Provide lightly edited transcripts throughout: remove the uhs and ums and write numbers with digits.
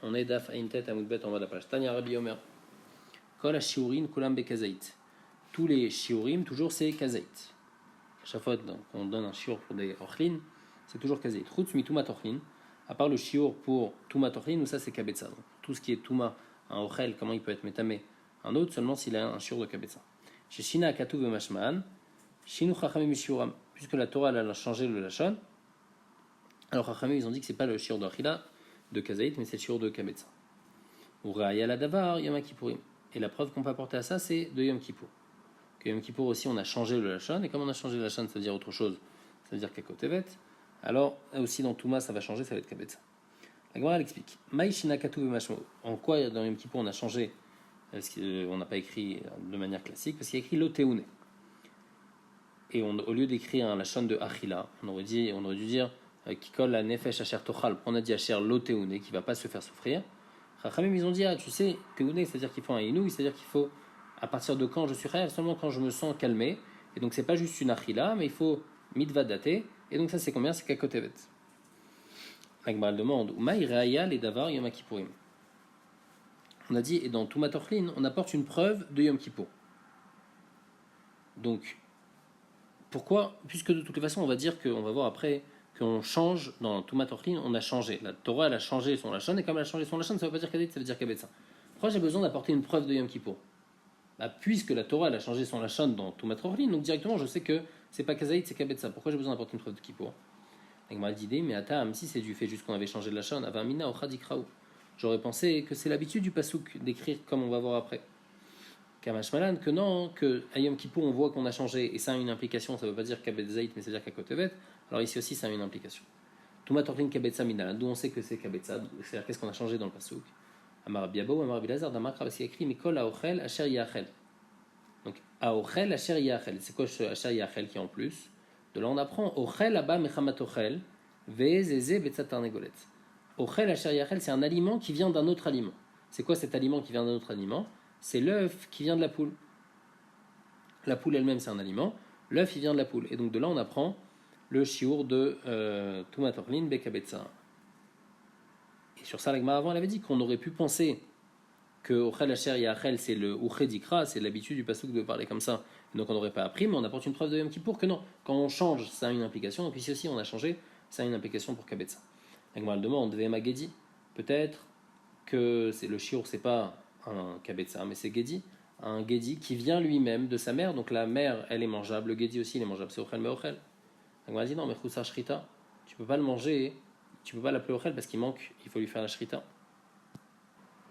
On est Daf Aintet Amoudbet en bas de la page. Tanya Rabbi Omer. Kol ha-shiurim kulam bekazait. Tous les shiurim, toujours c'est kazait. À chaque fois qu'on donne un shiur pour des ochlin, c'est toujours kazait. Chutz mi tumat ochlin. À part le shiur pour tumat ochlin, où ça c'est kabetza. Tout ce qui est tuma, un ochel, comment il peut être métamé. Un autre seulement s'il a un shiur de kabetza. Chez Shina Akatu Vemashman, Shinu Chachamim Mishuram. Puisque la Torah elle a changé le lachon, alors Chachamim ils ont dit que c'est pas le shiur de achila de kazait, mais c'est le shiur de kabetza. Ou Raya la davar Yom Kippourim. Et la preuve qu'on peut apporter à ça, c'est de Yom Kippour. Que Yom Kippour aussi, on a changé le lachon, et comme on a changé le lachon, ça veut dire autre chose, ça veut dire kakotevet. Alors, aussi dans Touma, ça va changer, ça va être kabetza. La Gemara elle explique. Maïshina katu v'mashmo. En quoi dans Yom Kippour on a changé? Parce qu'on n'a pas écrit de manière classique, parce qu'il y a écrit loteune. Et au lieu d'écrire un lachon de achila, on aurait dû dire qui colle la nefesh asher tochal. On a dit asher loteune, qui va pas se faire souffrir. Chachamim ils ont dit tu sais, teune, c'est-à-dire qu'il faut un inouï, c'est-à-dire qu'il faut à partir de quand je suis chayav, seulement quand je me sens calmé. Et donc c'est pas juste une achila, mais il faut mitva daté. Et donc ça c'est combien? C'est kakotevet. La Gemara demande Umaï Raya les davar Yom Kippourim. On a dit, et dans Tumat Ochlin, on apporte une preuve de Yom Kippour. Donc, pourquoi? Puisque de toutes les façons, on va dire qu'on va voir après qu'on change, dans Tumat Ochlin, on a changé. La Torah, elle a changé son lachon, et comme elle a changé son lachon, ça ne veut pas dire Kadet, ça veut dire Kabetza. Pourquoi j'ai besoin d'apporter une preuve de Yom Kippour? Puisque la Torah, elle a changé son lachon dans Tumat Ochlin, donc directement, je sais que c'est pas Kazaït, c'est Kabetza. Pourquoi j'ai besoin d'apporter une preuve de Kippour? Avec ma d'idée, mais attends, si c'est du fait juste qu'on avait changé de lachon, Avamina Ochadikraou. J'aurais pensé que c'est l'habitude du pasouk d'écrire comme on va voir après. Kamash Malan, que non, que à Yom Kippour on voit qu'on a changé et ça a une implication, ça ne veut pas dire Kabetzaït, mais ça veut dire Kakotevet. Alors ici aussi ça a une implication. Tumat Ochlin Kabetza Minalan, d'où on sait que c'est Kabetza, c'est-à-dire qu'est-ce qu'on a changé dans le pasouk. Amar Biabo, Amar Bilazar, Damakra, parce qu'il y a écrit Mikol Aochel, Asher Yachel. Donc Aochel, Asher Yachel. C'est quoi ce Asher Yachel qui est en plus? De là on apprend Ochel Abba Mechamat Ochel, Vezeze Betzatar Negolet. Ochel Asher Yachel, c'est un aliment qui vient d'un autre aliment. C'est quoi cet aliment qui vient d'un autre aliment? C'est l'œuf qui vient de la poule. La poule elle-même, c'est un aliment. L'œuf, il vient de la poule. Et donc de là, on apprend le shiur de Tumat Ochlin Bekabetza. Et sur ça, la Gemara avant, elle avait dit qu'on aurait pu penser que Ochel Asher Yachel, c'est le Uchedikra, c'est l'habitude du pasouk de parler comme ça. Et donc on n'aurait pas appris, mais on apporte une preuve de Yom Kippour que non. Quand on change, ça a une implication. Donc ici aussi, on a changé, ça a une implication pour Kabetza. La Gemara demande, Vema Gedi, peut-être que c'est le shiur, c'est pas un kabetza, mais c'est Gedi, un Gedi qui vient lui-même de sa mère, donc la mère, elle est mangeable, le Gedi aussi, il est mangeable, c'est Ochel Meochel. La Gemara dit non, mais Choussa Shrita, tu peux pas le manger, tu peux pas l'appeler Ochel parce qu'il manque, il faut lui faire la Shrita.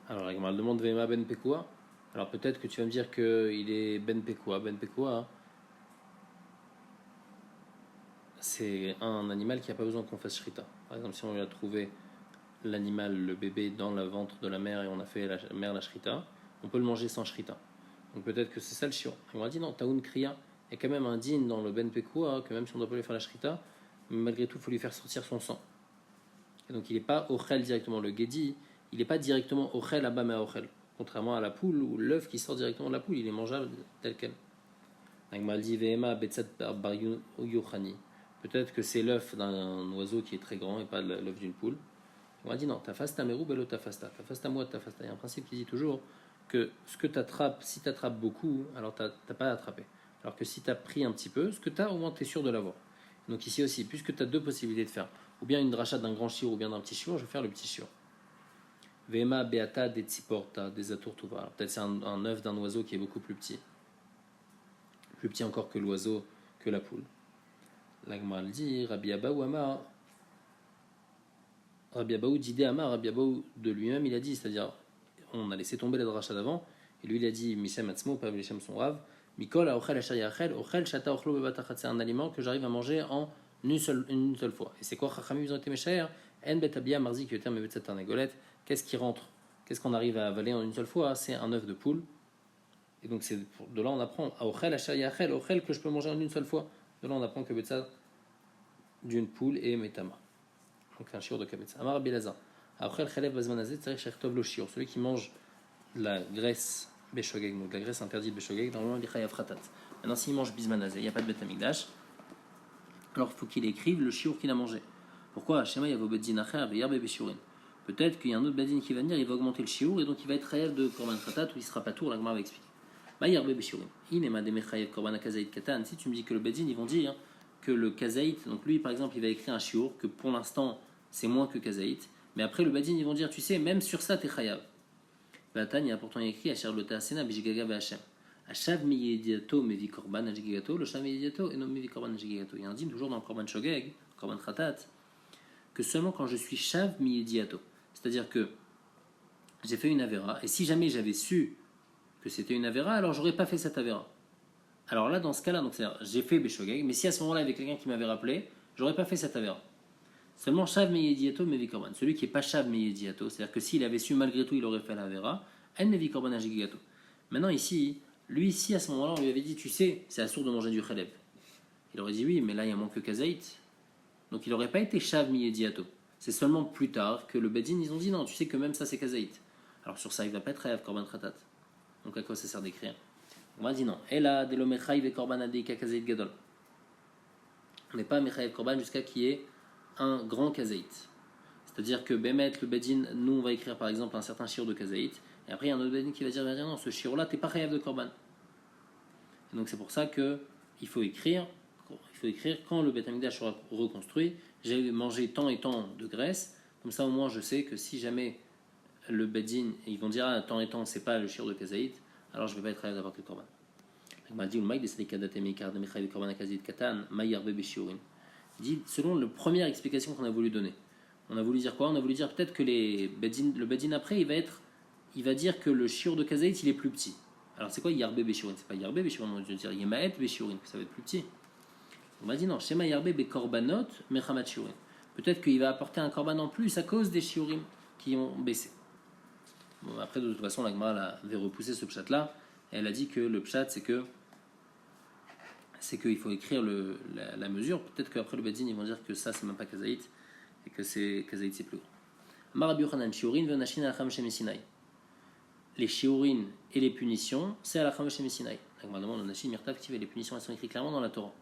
Alors la Gemara demande, Vema Ben Pekua, alors peut-être que tu vas me dire qu'il est Ben Pekua, c'est un animal qui n'a pas besoin qu'on fasse shrita. Par exemple, si on lui a trouvé l'animal, le bébé, dans le ventre de la mère et on a fait la mère la shrita, on peut le manger sans shrita. Donc peut-être que c'est ça le shiur. On a dit non, taoun kriya, il y a quand même un din dans le ben pekua, que même si on ne doit pas lui faire la shrita, malgré tout, il faut lui faire sortir son sang. Et donc il n'est pas ochel directement. Le gedi, il n'est pas directement ochel abama ochel. Contrairement à la poule, où l'œuf qui sort directement de la poule, il est mangeable tel quel. Peut-être que c'est l'œuf d'un oiseau qui est très grand et pas l'œuf d'une poule. On a dit non, tafasta meru belo tafasta. Tafasta moi tafasta. Il y a un principe qui dit toujours que ce que tu attrapes, si tu attrapes beaucoup, alors tu n'as pas à attraper. Alors que si tu as pris un petit peu, ce que tu as, au moins tu es sûr de l'avoir. Donc ici aussi, puisque tu as deux possibilités de faire, ou bien une dracha d'un grand shiur ou bien d'un petit shiur, je vais faire le petit shiur. Vema beata de tsiporta, des atourtuva. Alors peut-être c'est un œuf d'un oiseau qui est beaucoup plus petit. Plus petit encore que l'oiseau, que la poule. La Gemara dit, Rabbi Abaou Amar, Rabbi Abaou d'idée Amar, Rabbi Abaou de lui-même, il a dit, c'est-à-dire, on a laissé tomber la dracha d'avant, et lui il a dit, Mishem Atzmo, pas Mishem son Rav, Mikol a Ochel Asher Yachel, Ochel Shata Ochlo Bebatachat, c'est un aliment que j'arrive à manger en une seule fois. Et c'est quoi, Chachamim, ils ont été méchants, En Betabia Marzi, qui était un Betzat Tarnegolet, qu'est-ce qui rentre? Qu'est-ce qu'on arrive à avaler en une seule fois? C'est un œuf de poule. Et donc de là on apprend à Ochel Asher Yachel, Ochel que je peux manger en une seule fois. De là on apprend que Betzat d'une poule et metama. Donc un shiur de kabetza. Amar Bilazar. Après le chalev bazmanazet, c'est chertov lo shiur. Celui qui mange la graisse beshogeg, donc la graisse interdite beshogeg, normalement il chayav fratat. Maintenant s'il mange bismanazet, il n'y a pas de betamigdash. Alors il faut qu'il écrive le shiur qu'il a mangé. Pourquoi Shema yavo betzin acher veyarbe beshurin. peut-être qu'il y a un autre badin qui va venir, il va augmenter le shiur et donc il va être chayav de korban khatat ou il sera pas tour, la Gemara va expliquer. Si tu me dis que le badin, ils vont dire que le kazaït, donc lui par exemple, il va écrire un shiur que pour l'instant c'est moins que kazaït, mais après le badin, ils vont dire, tu sais, même sur ça t'es chayav. Batan, il y a pourtant écrit Asher le Tasena Bijigaga Bachem. Ashav Miyediato Mevi Korban Ajigato, le Shav Miyediato et non Mevi Korban Ajigato. Il y a un dîme toujours dans le Korban Shogeg, Korban Khatat, que seulement quand je suis Shav Miyediato, c'est-à-dire que j'ai fait une Avera, et si jamais j'avais su que c'était une Avera, alors j'aurais pas fait cette Avera. Alors là, dans ce cas-là, donc c'est-à-dire j'ai fait Beshogeg, mais si à ce moment-là il y avait quelqu'un qui m'avait rappelé, j'aurais pas fait cette Avera. Seulement Shav Meyediato Mevi Korban. Celui qui n'est pas Shav Meyediato, c'est-à-dire que s'il avait su malgré tout, il aurait fait la Vera, En Mevi Korban Ajigato. Maintenant ici, lui ici à ce moment-là, on lui avait dit, tu sais, c'est assourd de manger du Khaleb. Il aurait dit oui, mais là il y a moins que Kazaït. Donc il n'aurait pas été Shav Meyediato. C'est seulement plus tard que le Bedin, ils ont dit non, tu sais que même ça c'est Kazaït. Alors sur ça, il ne va pas être Chayav Korban Khatat. Donc à quoi ça sert d'écrire? On va dire non. Ela Delomechaï ve Korban Adeika Kazaït Gadol. On n'est pas Mechaïv Korban jusqu'à qui est un grand kazaït. C'est-à-dire que Bémet, le Bedin, nous on va écrire par exemple un certain shiur de kazaït, et après il y a un autre Bedin qui va dire non, ce shiur là, t'es pas chayav de korban. Et donc c'est pour ça que il faut écrire quand le Beth Amikdash sera reconstruit, j'ai mangé tant et tant de graisse, comme ça au moins je sais que si jamais le Bedin, ils vont dire tant et tant c'est pas le shiur de kazaït, alors je vais pas être chayav d'avoir le korban. Il m'a dit dit, selon la première explication qu'on a voulu donner. On a voulu dire quoi? On a voulu dire peut-être que le Bedin après, il va dire que le shiur de Kazaït, il est plus petit. Alors c'est quoi Yarbe Beshiurin? C'est pas Yarbe Beshiurin, on va dire Yemaet Beshiurin, que ça va être plus petit. On m'a dit non, Shema Yarbe Be Korbanot Mechamat Shiurin. Peut-être qu'il va apporter un korban en plus à cause des shiurim qui ont baissé. Bon, après, de toute façon, la Gemara avait repoussé ce pshat là. Elle a dit que le pshat, c'est qu'il faut écrire la mesure. Peut-être qu'après le Bedin, ils vont dire que ça, c'est même pas Kazaït, et que c'est Kazaït, c'est plus gros. Les shiurin et les punitions, c'est à la Cham Shem Sinai. Donc, on demande au Nashim Mirtav Tiv, et les punitions, elles sont écrites clairement dans la Torah.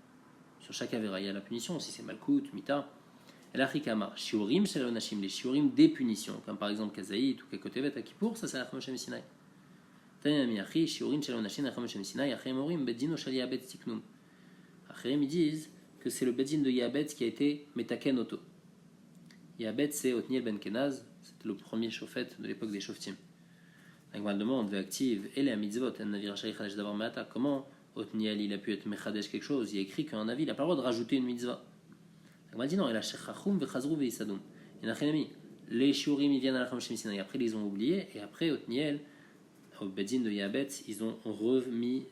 Sur chaque Avera, il y a la punition, si c'est Malkout, Mita. Et la Chikama, shiurim, c'est le Nashim, les shiurim des punitions, comme par exemple Kazaït ou Kekotevet à Kippour, ça c'est à la Cham Shem Sinai. Tanami Achi, shiurim, c'est le Nashim, la Cham Shem Sinai, Achim Orim, Bedino Shali Abet Tiknum. Achim, ils disent que c'est le Bedin de Yabet qui a été Metaken Oto. Yabet, c'est Otniel Ben Kenaz, c'était le premier chauffet de l'époque des Shoftim. La Gemara demande, active, et les mitzvot, comment Otniel il a pu être Mechadesh quelque chose? Il y a écrit qu'un avis, il n'a pas le droit de rajouter une mitzvah. La Gemara dit non, il a Shechachum, Vechazrou, Veisadum. Et Nachenami, les Shiurim, ils viennent à la Cham Shem Sinai, après ils les ont oubliés, et après Otniel, au Bedin de Yabet, ils ont remis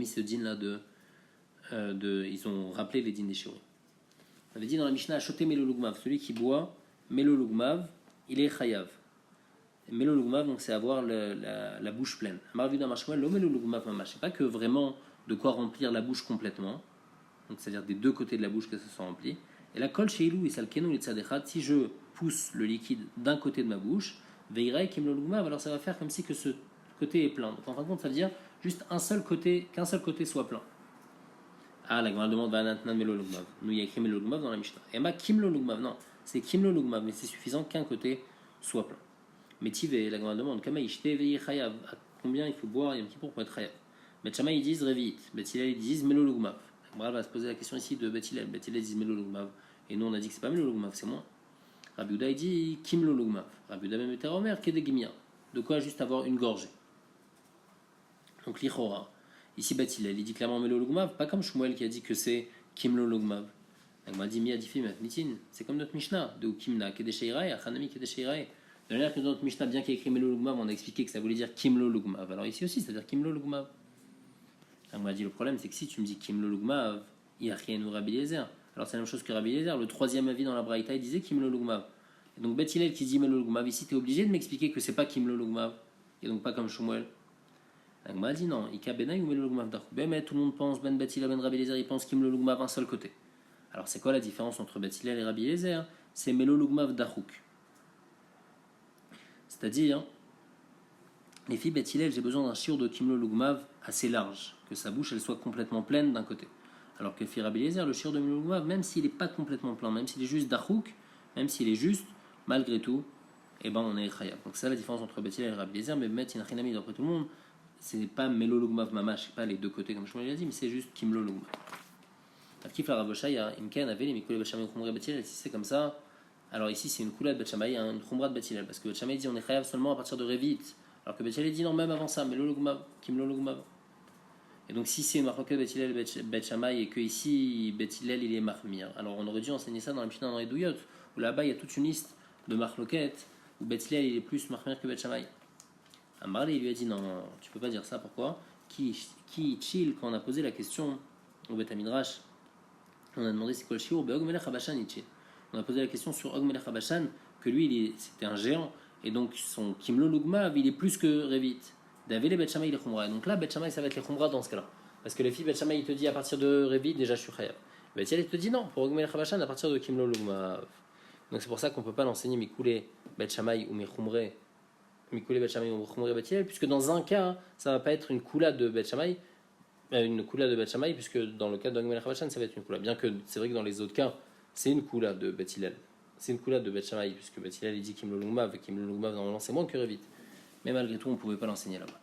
ce din là ils ont rappelé les dînes des shiurim. On avait dit dans la Mishnah, Shoté Melolugmav, celui qui boit Melolugmav, il est chayav. Melolugmav, donc c'est avoir la bouche pleine. Marvida Mashmuel, lo Melolugmav mamash. C'est pas que vraiment de quoi remplir la bouche complètement, donc c'est-à-dire des deux côtés de la bouche que ça soit rempli. Et la kol sheilou isalkenu litzadechat, si je pousse le liquide d'un côté de ma bouche, veirai kim Melolugmav, alors ça va faire comme si que ce côté est plein. Donc en fin de compte, ça veut dire juste qu'un seul côté soit plein. Ah, la Gemara demande Vanatnan Melolugmav. Nous, il y a écrit Melolugmav dans la Mishnah. Et ma Kimlolugmav, non, c'est Kimlolugmav, mais c'est suffisant qu'un côté soit plein. Mais Tivé, la Gemara demande Kama Ishte Veyi Chayav. À combien il faut boire Yom Kippour pour être Chayav? Bet-Shammai, ils disent Revit. Bet-Hillel, ils disent Melolugmav. La Gemara va se poser la question ici de Bet-Hillel. Bet-Hillel disent Melolugmav. Et nous, on a dit que c'est pas Melolugmav, c'est moins. Rabbi Uda, il dit Kimlolugmav. Rabbi Uda, même était Omer, Kedegimia. De quoi juste avoir une gorgée. Donc l'Ichora. Ici, Bathilel, il dit clairement Melolugmav, pas comme Shmuel qui a dit que c'est Kimlolugmav. Il m'a dit Miadifi Matmitin, c'est comme notre Mishnah, de Kimna, Kedesheirai, Achanami Kedesheirai. De manière que dans notre Mishnah, bien qu'il y ait écrit Melolugmav, on a expliqué que ça voulait dire Kimlolugmav. Alors ici aussi, c'est-à-dire Kimlolugmav. Il m'a dit le problème, c'est que si tu me dis Kimlolugmav, il n'y a rien au Rabbi Eliezer. Alors c'est la même chose que Rabbi Eliezer. Le troisième avis dans la Braïta, il disait Kimlolugmav. Et donc Bathilel qui dit Melolugmav, ici, tu es obligé de m'expliquer que c'est pas Kimlolugmav. Et donc pas comme Shmuel. La Gemara dit non, Ika Benay ou Melolugmav Dachuk. Mais tout le monde pense, Ben Bathilel, Ben Rabbi Eliezer, il pense Kimlolugmav un seul côté. Alors c'est quoi la différence entre Bathilel et Rabbi Eliezer? C'est Melolugmav Dachuk. C'est-à-dire, les filles Bathilel, j'ai besoin d'un shiur de Kimlolugmav assez large, que sa bouche elle soit complètement pleine d'un côté. Alors que Rabbi Eliezer, le shiur de Melolugmav, même s'il n'est pas complètement plein, même s'il est juste Dachuk, même s'il est juste, malgré tout, eh ben on est chayav. Donc c'est ça la différence entre Beth Hillel et Rabbi Eliezer, mais Met Inachinami d'après tout le monde, c'est pas Melo Lugmav Mamash, c'est pas les deux côtés comme je l'ai dit, mais c'est juste Kimlo Lugmav. Kif la Rabosha, il y a Imken, avait les Mikole Bachamay Khumra Beth Hillel, si c'est comme ça, alors ici c'est une Kula de Beth Shammai, une Khumra de Beth Hillel, parce que Beth Shammai dit on est chayav seulement à partir de Revit, alors que Beth Hillel dit non, même avant ça, Melo Lugmav, Kimlo Lugmav. Et donc si c'est une marloquette Beth Hillel Beth Shammai et que ici Beth Hillel il est Mahmir, alors on aurait dû enseigner ça dans la Mishnah dans les Douyot, où là-bas il y a toute une liste de marloquettes où Beth Hillel il est plus Mahmir que Beth Shammai. Amarle il lui a dit non, tu peux pas dire ça, pourquoi? Qui chill quand on a posé la question au Beth Midrash, on a demandé c'est quoi le shiur, Og Melech Habashan il chill. On a posé la question sur Og Melech Habashan, que lui c'était un géant, et donc son Kimlo Lugmav il est plus que Revit. David et Beth Shammai les Khumra. Donc là, Beth Shammai ça va être les Khumra dans ce cas-là. Parce que les filles, Beth Shammai il te dit à partir de Revit, déjà je suis chayav. Beth Hillel il te dit non, pour Og Melech Habashan à partir de Kimlo Lugmav. Donc c'est pour ça qu'on ne peut pas l'enseigner Mikoulé Beth Shammai ou Mechumre. Mikoulé Beth Shammai ou Mechumre Beth Hillel, puisque dans un cas, ça ne va pas être une Kula de Beth Shammai, puisque dans le cas de Og Melech Habashan, ça va être une Kula. Bien que c'est vrai que dans les autres cas, c'est une Kula de Beth Hillel. C'est une Kula de Beth Shammai, puisque Beth Hillel il dit Kimlo Lugmav, et Kimlo Lugmav normalement c'est moins que Revit. Mais malgré tout, on ne pouvait pas l'enseigner là-bas.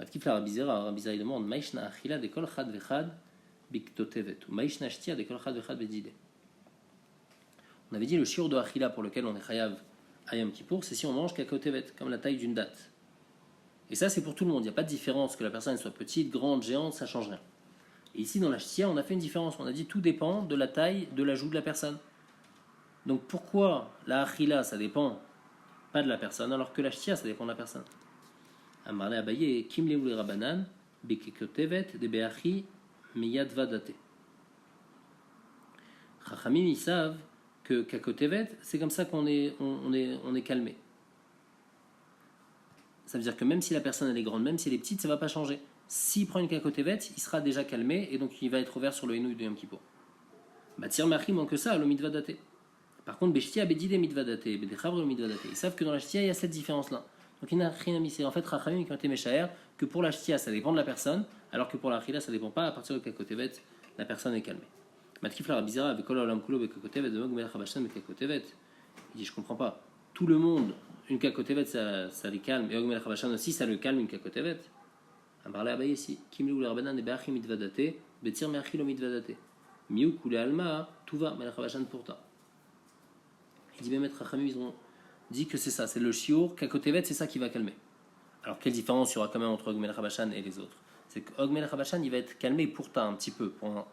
Matkif la Rabizera demande Maïshna Achila de Kol Chad Vechad Biktotevet ou Maïshna Shtia de Kol Chad Vechad Bedide. On avait dit le shiur de Achila pour lequel on est chayav à Yom Kippour, c'est si on mange Kakotevet, comme la taille d'une date. Et ça, c'est pour tout le monde. Il n'y a pas de différence que la personne soit petite, grande, géante, ça ne change rien. Et ici, dans la Shtia, on a fait une différence. On a dit tout dépend de la taille de la joue de la personne. Donc pourquoi la Achila, ça dépend pas de la personne, alors que la Shtia, ça dépend de la personne? Amarle Abaye, Kim Leoule Rabanan, Bekekotevet, de Beachi, Miyad Vadate. Chachamim, ils savent que Kakotevet, c'est comme ça qu'on est calmé. Ça veut dire que même si la personne elle est grande, même si elle est petite, ça ne va pas changer. S'il prend une Kakotevet, il sera déjà calmé et donc il va être ouvert sur le Henouï de Yom Kippour. Batir Machi manque que ça, le Mitvadate. Par contre, Beshtia Bedide Mitvadate, Bedechavre le Mitvadate. Ils savent que dans la Shtia, il y a cette différence-là. Donc il n'y a rien à misser. En fait, Rachamim qui ont été méchaër, que pour la Shtia, ça dépend de la personne, alors que pour la Chila, ça ne dépend pas. À partir de Kakotevet, la personne est calmée. Matkif la Rabizara avec Kol Olam Kulo Bekakotevet, de Mog Melech Habashan Bekakotevet. Il dit je comprends pas. Tout le monde, une Kakotevet, ça les calme, et Og Melech Habashan aussi, ça le calme, une Kakotevet. Amarle Abaye ici. Kim Lou Rabbanan et Beachi Mitvadate, Betir Meachi lo Mitvadate. Miou Kule Alma, tout va, Melech Habashan pourta. Il dit Bémet Rachamim, ils ont dit que c'est ça, c'est le shiur, Kakotevet, c'est ça qui va calmer. Alors quelle différence il y aura quand même entre Og Melech Habashan et les autres? C'est que Og Melech Habashan, il va être calmé pour un petit peu, pour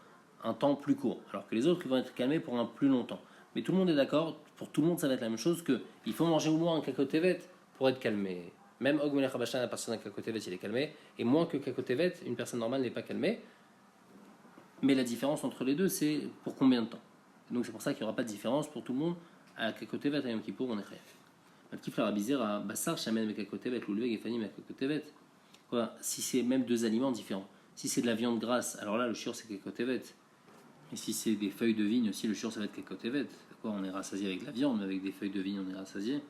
un temps plus court, alors que les autres, ils vont être calmés pour un plus long temps. Mais tout le monde est d'accord, pour tout le monde, ça va être la même chose, qu'il faut manger au moins un Kakotevet pour être calmé. Même Og Melech Habashan, à partir d'un Kakotevet, il est calmé, et moins que Kakotevet, une personne normale n'est pas calmée. Mais la différence entre les deux, c'est pour combien de temps. Donc c'est pour ça qu'il n'y aura pas de différence pour tout le monde. À Kakotevet, à Yom Kippour, on est chayav. Matkif la Rabizera, Bassar, Shamen, Mekakotevet, Loulveg et Fanny, Mekakotevet. Si c'est même deux aliments différents. Si c'est de la viande grasse, alors là, le shiur, c'est Kakotevet. Et si c'est des feuilles de vigne aussi, le shiur, ça va être Kakotevet. On est rassasié avec la viande, mais avec des feuilles de vigne, on est rassasié.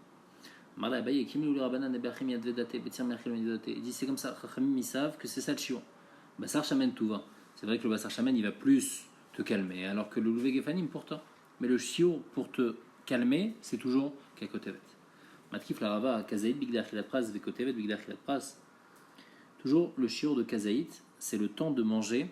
Marla Abaye, Kim Louli Rabanan, Nebachim Yadvedate, Betir Merchil Medate. Il dit c'est comme ça, Chachamim, ils savent que c'est ça le shiur. Bassar, Shamen, tout va. C'est vrai que le Bassar Shamen, il va plus te calmer, alors que le Loulveg et Fanny, pourtant. Mais le shiur, pour te calmer, c'est toujours Kakotevet. Matkif la Rava, Kazaït, Bigda Achilat Pras, Vekotevet, Bigda Achilat Pras. Toujours le shiur de Kazaït, c'est le temps de manger.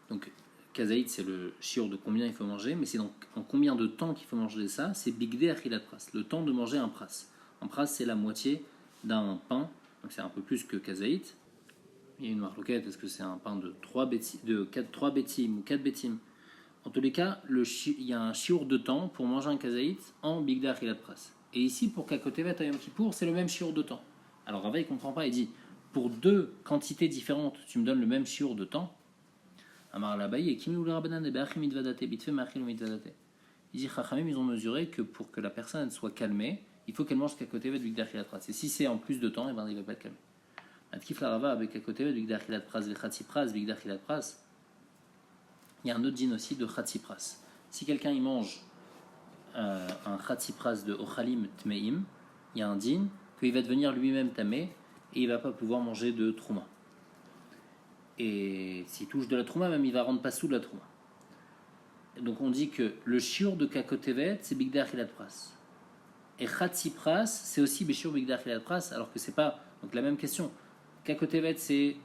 Donc, Kazaït, c'est le shiur de combien il faut manger, mais c'est donc en combien de temps qu'il faut manger ça, c'est Bigda Achilat Pras, le temps de manger un pras. Un pras, c'est la moitié d'un pain, donc c'est un peu plus que Kazaït. Il y a une marloquette, est-ce que c'est un pain de 3 bétim ou 4 bétim? En tous les cas, il y a un shiur de temps pour manger un Kazaït en Bigda Achilat Pras. Et ici, pour Kakotevet à Yom Kippour, c'est le même shiur de temps. Alors Rava, il ne comprend pas, il dit, pour deux quantités différentes, tu me donnes le même shiur de temps. Amar Labaye, Kimi ou Rabanan et Beachim Mitvadate, Bitfe Machil Mitvadate. Il dit, Chachamim, ils ont mesuré que pour que la personne soit calmée, il faut qu'elle mange Kakotevet Bigda Achilat Pras. Et si c'est en plus de temps, eh ben, il ne va pas être calmé. Atkif la Rava avec Kakotevet Bigda Achilat Pras, Vechatsi Pras, Bigda Achilat Pras. Il y a un autre din aussi de Chatsi Pras. Si quelqu'un il mange un Chatsi Pras de Ochalim Tmeim, il y a un din qu'il va devenir lui-même tamé et il ne va pas pouvoir manger de trouma. Et s'il touche de la trouma, même il va rendre pas sous de la trouma. Donc on dit que le shiur de kakotevet, c'est bigdei achilat pras. Et chatzi pras, c'est aussi bishur bigdei achilat pras, alors que c'est pas. Donc la même question. Kakotevet, c'est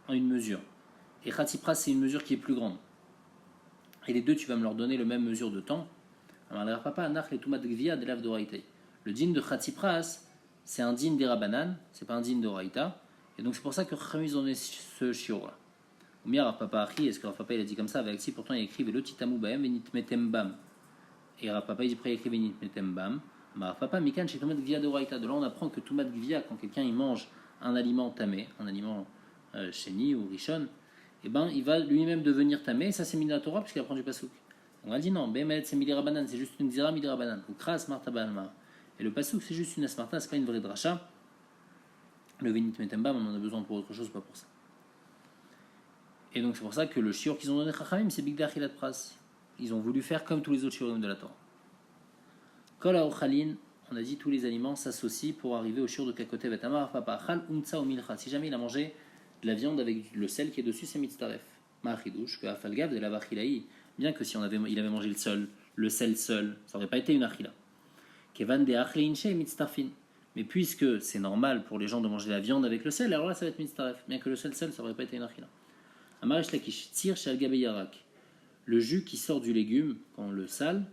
une mesure. Et chatzi pras, c'est une mesure qui est plus grande. Et les deux, tu vas me leur donner la même mesure de temps. Le din de Khatsipras, c'est un din des Rabanan, c'est pas un din de Raïta. Et donc c'est pour ça que Khamis ont donné ce shiur là. Ou bien Rav Papa Achi, est-ce que Rav Papa il a dit comme ça avec si pourtant il a écrit Velo Titamu Baem Venit Metem Bam. Et Rav Papa il dit après il a écrit Venit Metem Bam. Rav Papa Mikan chez Tomat Gvia de Raïta. De là on apprend que Tomat Gvia, quand quelqu'un il mange un aliment tamé, un aliment Sheni ou Rishon, et ben il va lui-même devenir tamé, et ça c'est Minatora puisqu'il apprend du Pasuk. On a dit non, Bemet c'est Mili Rabanan, c'est juste une Zira Mili Rabanan, ou Kras Marta Balma. Et le Pasuk c'est juste une Asmarta, c'est pas une vraie dracha. Le Venit Metembam, on en a besoin pour autre chose, pas pour ça. Et donc c'est pour ça que le shiur qu'ils ont donné Chachamim, c'est Bigdei Achilat Pras. Ils ont voulu faire comme tous les autres shiurim de la Torah. Kol haochalin, on a dit tous les aliments s'associent pour arriver au shiur de Kakotev et Amar Papa Chal Umtsa ou Milcha. Si jamais il a mangé de la viande avec le sel qui est dessus, c'est Mitztaref. Ma'achidouche, que Afalgav de la Vachilaï. Bien que si il avait mangé le sel seul, ça n'aurait pas été une achila. Kevan de achleinshe mitztarfin. Mais puisque c'est normal pour les gens de manger la viande avec le sel, alors là ça va être mitztaref. Bien que le sel, ça n'aurait pas été une achila. Amarish lakish, tir shel gabe yarak. Le jus qui sort du légume, quand on le sale,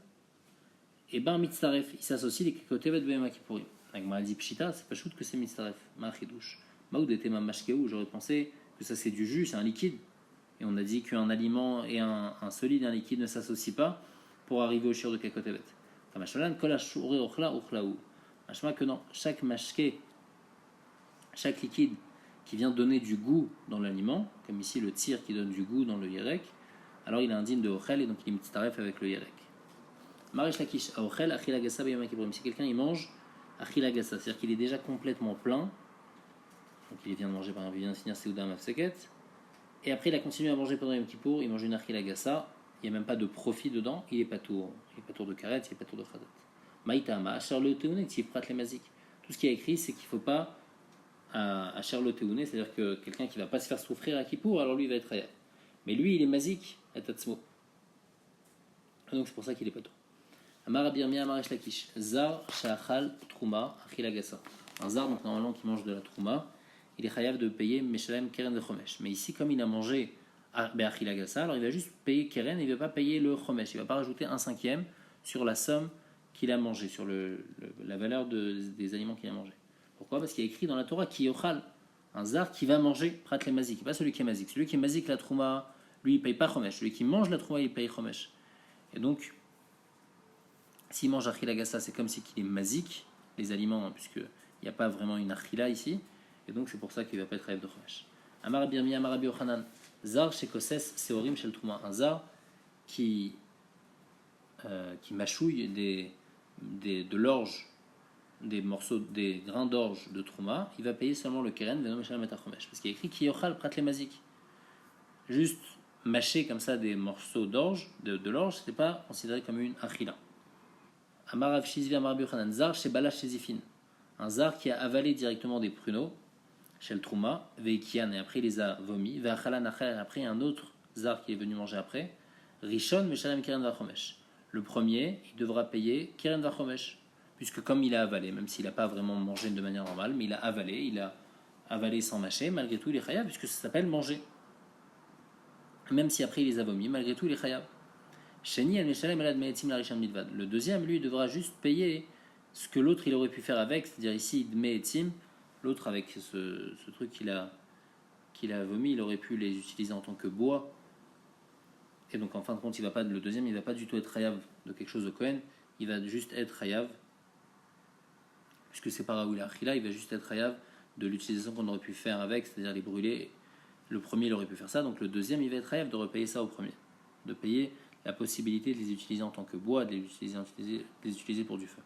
et ben mitztaref, il s'associe les kotevet b'ema kippurim. Avec Ma'adi Pshita, c'est pas choute que c'est mitztaref. Ma'achidouche. Ma'oud était ma mashkeu, j'aurais pensé que ça c'est du jus, c'est un liquide. Et on a dit qu'un aliment et un solide et un liquide ne s'associent pas pour arriver au shiur de Kakotevet. Kamashmalan, kol hashurei ochla uchlaou. Mashma que non, chaque mashke, chaque liquide qui vient donner du goût dans l'aliment, comme ici le tir qui donne du goût dans le yerek, alors il a un din de ochel et donc il est mitzaref avec le yerek. Marish lakish, ochel achilagasa b'yom kippurim. Si quelqu'un il mange achilagasa, c'est-à-dire qu'il est déjà complètement plein, donc il vient de manger par exemple, il vient de finir Seuda Mafseket, et après il a continué à manger pendant Yom Kippour, il mange une achilagasa, il n'y a même pas de profit dedans, il n'est pas tour de karet, il n'est pas tour de chadat. Maïtama, Asher le Teuné, Tziprat les mazik. Tout ce qui est écrit, c'est qu'il ne faut pas Asher le Teuné, c'est-à-dire que quelqu'un qui ne va pas se faire souffrir à Kippour, alors lui il va être rayat. Mais lui il est mazik, à Tatsmo. Donc c'est pour ça qu'il est pas tour. Amar Abirmia, Amaresh Lakish, Zar, Shachal, Trouma, Achilagasa. Un zar, donc normalement qui mange de la Trouma, il est chayav de payer Meshalem Keren de Chomesh. Mais ici, comme il a mangé Be'achilagasa, alors il va juste payer Keren, il ne va pas payer le Chomesh. Il ne va pas rajouter un cinquième sur la somme qu'il a mangé, sur la valeur des aliments qu'il a mangé. Pourquoi ? Parce qu'il y a écrit dans la Torah qui yochal, un zar qui va manger prat le mazik, pas celui qui est mazik. Celui qui est mazik la Trouma, lui il ne paye pas Chomesh. Celui qui mange la Trouma, il paye Chomesh. Et donc, s'il mange Achilagasa, c'est comme si qu'il est mazik, les aliments, puisqu'il n'y a pas vraiment une Achila ici. Et donc c'est pour ça qu'il ne va pas être rêve de Chomesh. Amar Birmi, Amar Abi Yochanan, Zar chez Koses, Seorim chez le Trouma. Un zar qui mâchouille de l'orge, des morceaux, des grains d'orge de Trouma, il va payer seulement le Keren, Venom Meshalem et Chomesh. Parce qu'il y a écrit Ki Yochal Prat le Mazik. Juste mâcher comme ça des morceaux d'orge, de l'orge, ce n'est pas considéré comme une Achila. Amar Rav Shizvi, Amar Abi Yochanan, Zar chez Balash chez Zifin. Un zar qui a avalé directement des pruneaux chez le Trouma, Veikian, et après il les a vomis, Ve'achalan Achel, après un autre zar qui est venu manger après, Rishon Meshalem Keren Vachomesh. Le premier, il devra payer Keren Vachomesh, puisque comme il a avalé, même s'il n'a pas vraiment mangé de manière normale, mais il a avalé sans mâcher, malgré tout il est chayav, puisque ça s'appelle manger. Même si après il les a vomis, malgré tout il est chayav. Sheni El Meshalem Elad Me'etzim La Rishon Midvad. Le deuxième, lui, devra juste payer ce que l'autre il aurait pu faire avec, c'est-à-dire ici Me'etzim, l'autre avec ce truc qu'il a vomi, il aurait pu les utiliser en tant que bois. Et donc en fin de compte, le deuxième, il va pas du tout être chayav de quelque chose de Kohen, il va juste être chayav, puisque c'est pas Raoul Achila, il va juste être chayav de l'utilisation qu'on aurait pu faire avec, c'est-à-dire les brûler. Le premier, il aurait pu faire ça, donc le deuxième, il va être chayav de repayer ça au premier, de payer la possibilité de les utiliser en tant que bois, de les utiliser pour du feu.